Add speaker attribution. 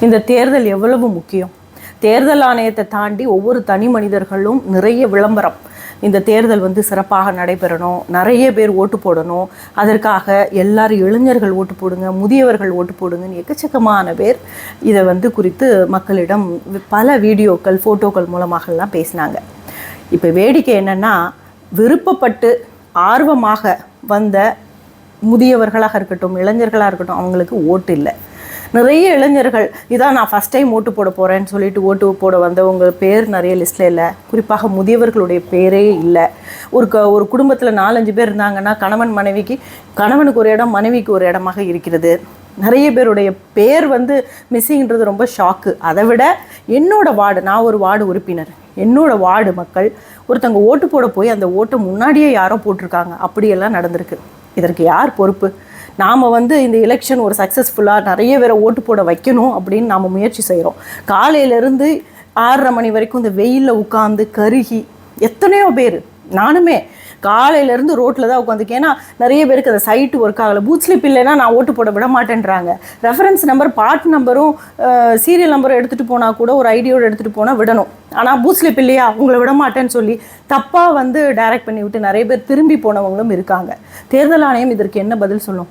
Speaker 1: இந்த தேர்தல் எவ்வளவு முக்கியம். தேர்தல் ஆணையத்தை தாண்டி ஒவ்வொரு தனி மனிதர்களும் நிறைய விளம்பரம். இந்த தேர்தல் சிறப்பாக நடைபெறணும், நிறைய பேர் ஓட்டு போடணும், அதற்காக எல்லாரும் இளைஞர்கள் ஓட்டு போடுங்க, முதியவர்கள் ஓட்டு போடுங்கன்னு எக்கச்சக்கமான பேர் இதை குறித்து மக்களிடம் பல வீடியோக்கள் ஃபோட்டோக்கள் மூலமாகலாம் பேசினாங்க. இப்போ வேடிக்கை என்னென்னா, விருப்பப்பட்டு ஆர்வமாக வந்த முதியவர்களாக இருக்கட்டும், இளைஞர்களாக இருக்கட்டும், அவங்களுக்கு ஓட்டு இல்லை. நிறைய இளைஞர்கள் இதான் நான் ஃபஸ்ட் டைம் ஓட்டு போட போகிறேன்னு சொல்லிட்டு ஓட்டு போட வந்தவங்க பேர் நிறைய லிஸ்ட்டில் இல்லை. குறிப்பாக முதியவர்களுடைய பேரே இல்லை. ஒரு குடும்பத்தில் 4-5 பேர் இருந்தாங்கன்னா கணவனுக்கு ஒரு இடம், மனைவிக்கு ஒரு இடமாக இருக்கிறது. நிறைய பேருடைய பேர் மிஸ்ஸிங்கிறது ரொம்ப ஷாக்கு. அதை விட என்னோடய வார்டு, நான் ஒரு வார்டு உறுப்பினர், என்னோடய வார்டு மக்கள் ஒருத்தங்க ஓட்டு போட போய் அந்த ஓட்டை முன்னாடியே யாரோ போட்டிருக்காங்க. அப்படியெல்லாம் நடந்திருக்கு. இதற்கு யார் பொறுப்பு? நாம் இந்த எலெக்ஷன் ஒரு சக்ஸஸ்ஃபுல்லாக நிறைய பேரை ஓட்டு போட வைக்கணும் அப்படின்னு நாம் முயற்சி செய்கிறோம். காலையிலேருந்து 6:30 மணி வரைக்கும் இந்த வெயிலில் உட்காந்து கருகி எத்தனையோ பேர், நானுமே காலையிலேருந்து ரோட்டில் தான் உட்காந்துக்கேன். ஏன்னா நிறைய பேருக்கு அந்த சைட்டு ஒர்க் ஆகலை. பூத் ஸ்லிப் இல்லைன்னா நான் ஓட்டு போட விட மாட்டேன்றாங்க. ரெஃபரன்ஸ் நம்பர், பார்ட் நம்பரும் சீரியல் நம்பரும் எடுத்துகிட்டு போனால் கூட ஒரு ஐடியோடு எடுத்துகிட்டு போனால் விடணும். ஆனால் பூத் ஸ்லிப் இல்லையா, உங்களை விட மாட்டேன்னு சொல்லி தப்பாக டைரக்ட் பண்ணி விட்டு நிறைய பேர் திரும்பி போனவங்களும் இருக்காங்க. தேர்தல் ஆணையம் இதற்கு என்ன பதில் சொல்லும்?